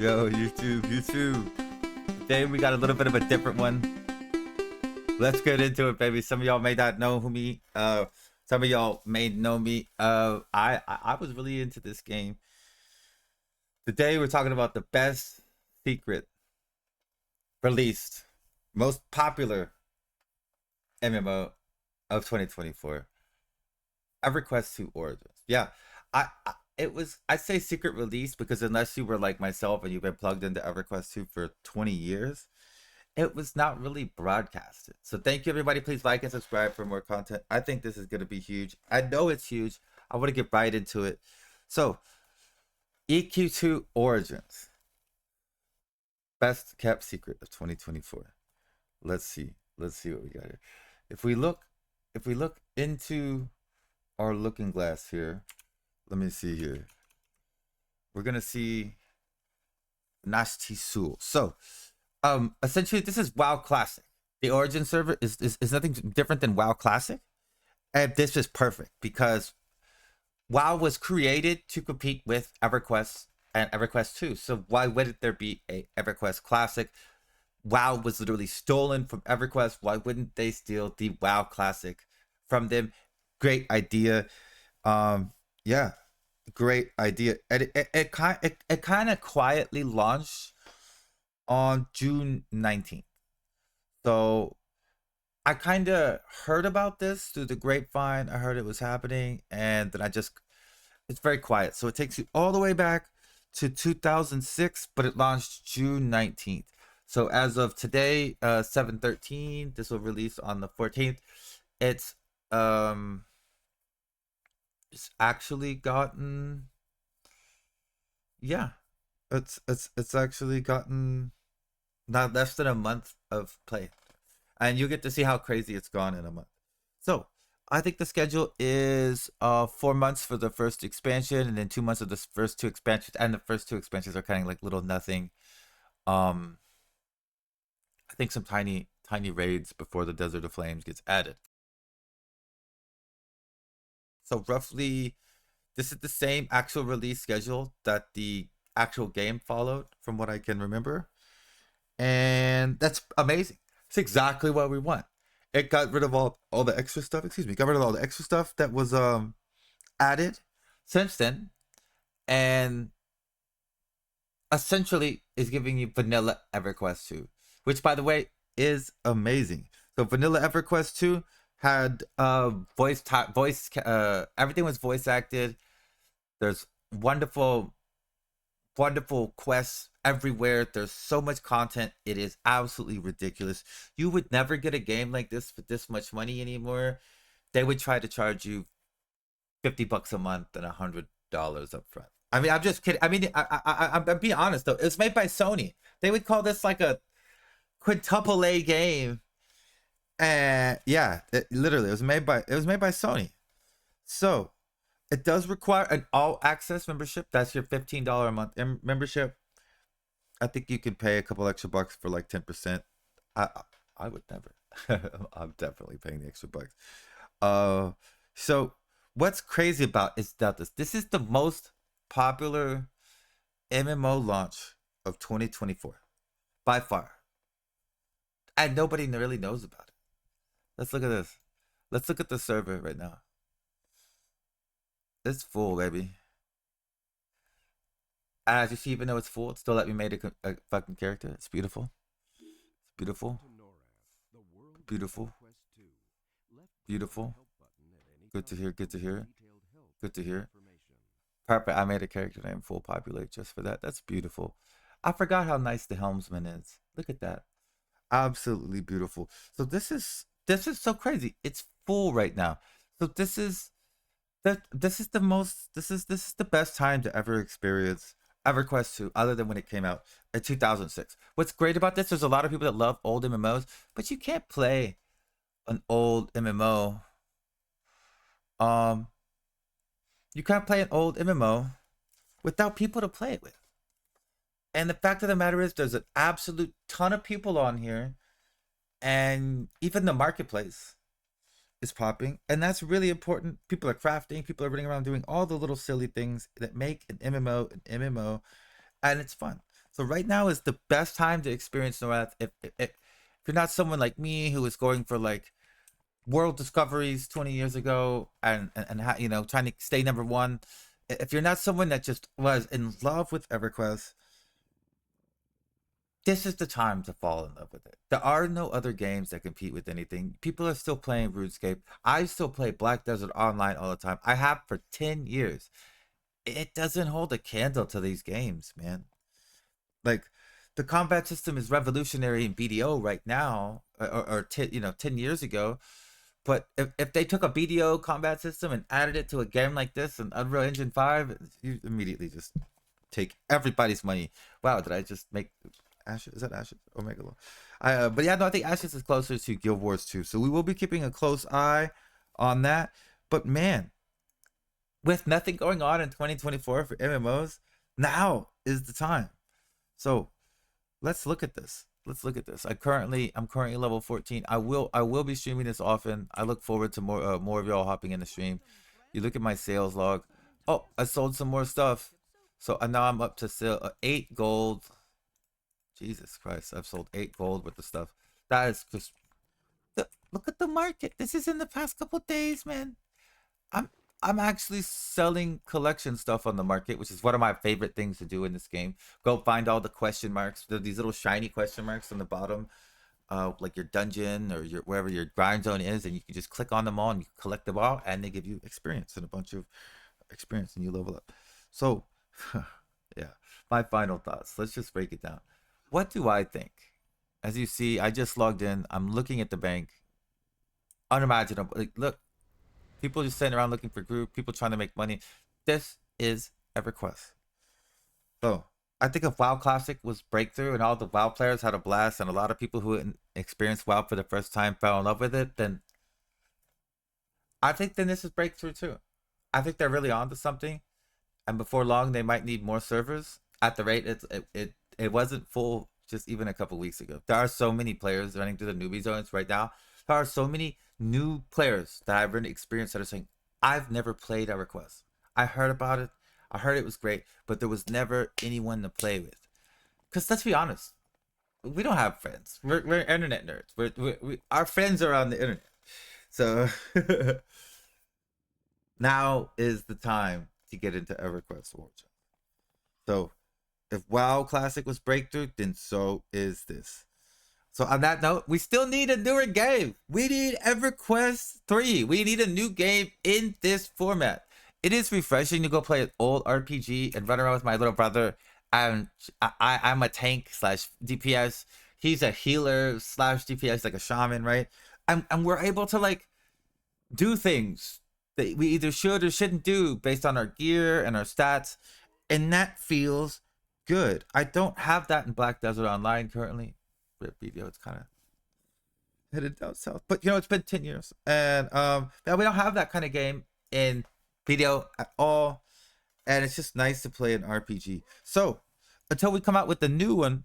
Yo, YouTube. Today we got a little bit of a different one. Let's get into it, baby. Some of y'all may not know some of y'all may know me. I was really into this game. Today we're talking about the best secret released, most popular MMO of 2024. EverQuest 2 Origins. Yeah, I say secret release because unless you were like myself and you've been plugged into EverQuest 2 for 20 years, it was not really broadcasted. So thank you, everybody. Please like and subscribe for more content. I think this is going to be huge. I know it's huge. I want to get right into it. So EQ2 Origins, best kept secret of 2024. Let's see what we got here. If we look into our looking glass here, let me see here. We're gonna see ANASHTI. So essentially this is WoW Classic. The Origin server is nothing different than WoW Classic, and this is perfect because WoW was created to compete with EverQuest and EverQuest 2. So why wouldn't there be a EverQuest Classic? WoW was literally stolen from EverQuest. Why wouldn't they steal the WoW Classic from them? Great idea. Yeah, great idea. And it kind of quietly launched on June 19th. So I kind of heard about this through the grapevine. I heard it was happening, and then it's very quiet. So it takes you all the way back to 2006, but it launched June 19th. So as of today, 7/13, this will release on the 14th. It's actually gotten, yeah, it's actually gotten not less than a month of play, and you get to see how crazy it's gone in a month. So I think the schedule is 4 months for the first expansion, and then 2 months of the first two expansions, and the first two expansions are kind of like little nothing. I think some tiny raids before the Desert of Flames gets added. So roughly, this is the same actual release schedule that the actual game followed, from what I can remember. And that's amazing. It's exactly what we want. It got rid of all the extra stuff. Got rid of all the extra stuff that was added since then, and essentially is giving you vanilla EverQuest 2, which, by the way, is amazing. So vanilla EverQuest 2 had everything was voice acted. There's wonderful quests everywhere. There's so much content. It is absolutely ridiculous. You would never get a game like this for this much money anymore. They would try to charge you $50 a month and $100 up front. I mean, I'm just kidding. I mean, I'm being honest though. It's made by Sony. They would call this like a quintuple A game. And yeah, it was made by Sony. So it does require an all access membership. That's your $15 a month membership. I think you can pay a couple extra bucks for like 10%. I would never. I'm definitely paying the extra bucks. So what's crazy about this? This is the most popular MMO launch of 2024 by far, and nobody really knows about it. Let's look at this. Let's look at the server right now. It's full, baby. As you see, even though it's full, it still let me make a fucking character. It's beautiful. It's beautiful. Beautiful. Beautiful. Good to hear. Good to hear. Good to hear. Perfect. I made a character named Full Populate just for that. That's beautiful. I forgot how nice the helmsman is. Look at that. Absolutely beautiful. So this is so crazy. It's full right now. So this is the best time to ever experience EverQuest 2, other than when it came out in 2006. What's great about this, there's a lot of people that love old MMOs, but you can't play an old MMO. You can't play an old MMO without people to play it with. And the fact of the matter is, there's an absolute ton of people on here, and even the marketplace is popping, and that's really important. People are crafting, people are running around doing all the little silly things that make an MMO, and it's fun. So right now is the best time to experience Nomath. If you're not someone like me who is going for like world discoveries 20 years ago and you know, trying to stay number one, if you're not someone that just was in love with EverQuest, this is the time to fall in love with it. There are no other games that compete with anything. People are still playing RuneScape. I still play Black Desert Online all the time. I have for 10 years. It doesn't hold a candle to these games, man. Like, the combat system is revolutionary in BDO right now, or 10 years ago. But if they took a BDO combat system and added it to a game like this in Unreal Engine 5, you immediately just take everybody's money. Wow, did I just make Ashes? Is that Ashes? Omega Law. But yeah, no, I think Ashes is closer to Guild Wars 2. So we will be keeping a close eye on that. But man, with nothing going on in 2024 for MMOs, now is the time. So let's look at this. Let's look at this. I'm currently level 14. I will be streaming this often. I look forward to more of y'all hopping in the stream. You look at my sales log. Oh, I sold some more stuff. So now I'm up to sale 8 gold. Jesus Christ, I've sold 8 gold with the stuff. That is just look at the market. This is in the past couple days, man. I'm actually selling collection stuff on the market, which is one of my favorite things to do in this game. Go find all the question marks. There's these little shiny question marks on the bottom, like your dungeon or wherever your grind zone is, and you can just click on them all and you collect them all, and they give you experience and a bunch of experience, and you level up. So, yeah, my final thoughts. Let's just break it down. What do I think? As you see, I just logged in. I'm looking at the bank. Unimaginable. Like, look. People just sitting around looking for group, people trying to make money. This is EverQuest. So I think if WoW Classic was breakthrough and all the WoW players had a blast and a lot of people who experienced WoW for the first time fell in love with it, then I think then this is breakthrough too. I think they're really onto something, and before long they might need more servers. At the rate it wasn't full just even a couple weeks ago. There are so many players running through the newbie zones right now. There are so many new players that I've really experienced that are saying, I've never played EverQuest. I heard about it. I heard it was great, but there was never anyone to play with. Because let's be honest, we don't have friends. We're internet nerds. Our friends are on the internet. So now is the time to get into EverQuest Origin. So if WoW Classic was breakthrough, then so is this. So on that note, we still need a newer game. We need EverQuest 3. We need a new game in this format. It is refreshing to go play an old RPG and run around with my little brother. I'm a tank slash DPS. He's a healer slash DPS, like a shaman, right? And we're able to like do things that we either should or shouldn't do based on our gear and our stats. And that feels good. I don't have that in Black Desert Online currently. Video, it's kind of headed down south, but you know, it's been 10 years, and yeah, we don't have that kind of game in video at all, and it's just nice to play an RPG. So until we come out with the new one,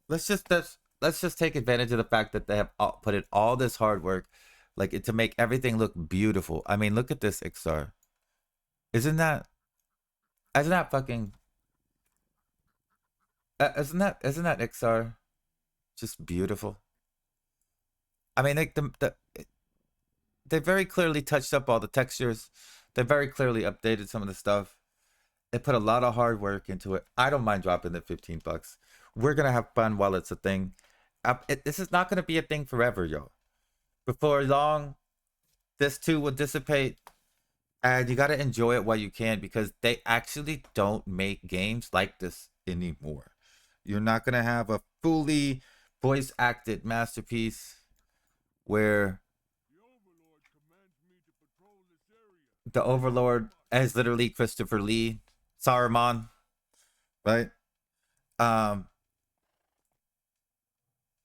let's just take advantage of the fact that they have put in all this hard work, like to make everything look beautiful. I mean, look at this XR. Isn't that fucking isn't that XR just beautiful? I mean, like they very clearly touched up all the textures. They very clearly updated some of the stuff. They put a lot of hard work into it. I don't mind dropping the $15. We're gonna have fun while it's a thing. This is not gonna be a thing forever, yo. Before long, this too will dissipate. And you gotta enjoy it while you can, because they actually don't make games like this anymore. You're not gonna have a fully voice acted masterpiece where the Overlord is literally Christopher Lee, Saruman, right? I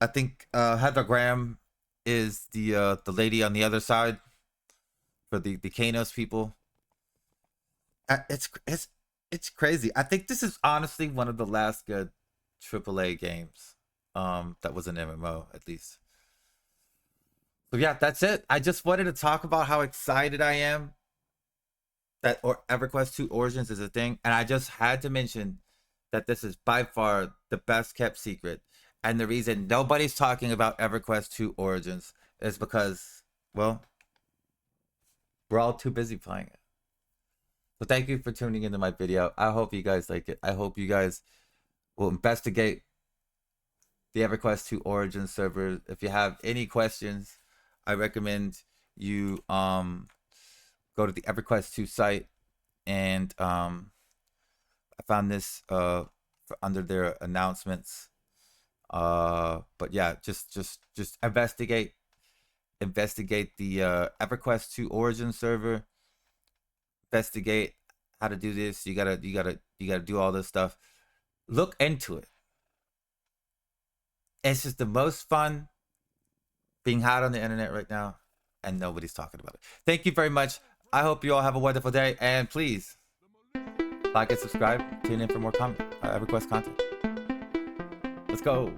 think Heather Graham is the lady on the other side for the Kanos people. It's crazy. I think this is honestly one of the last good AAA games that was an MMO, at least. So yeah, that's it. I just wanted to talk about how excited I am that EverQuest 2 Origins is a thing, and I just had to mention that this is by far the best kept secret. And the reason nobody's talking about EverQuest 2 Origins is because, well, we're all too busy playing it. So thank you for tuning into my video. I hope you guys like it. I hope you guys will investigate the EverQuest 2 Origins server. If you have any questions, I recommend you go to the EverQuest 2 site, and I found this under their announcements. But yeah, just investigate the EverQuest 2 Origins server. Investigate how to do this. You gotta do all this stuff. Look into it. It's just the most fun being hot on the internet right now, and nobody's talking about it. Thank you very much. I hope you all have a wonderful day, and please like and subscribe. Tune in for more EverQuest content. Let's go.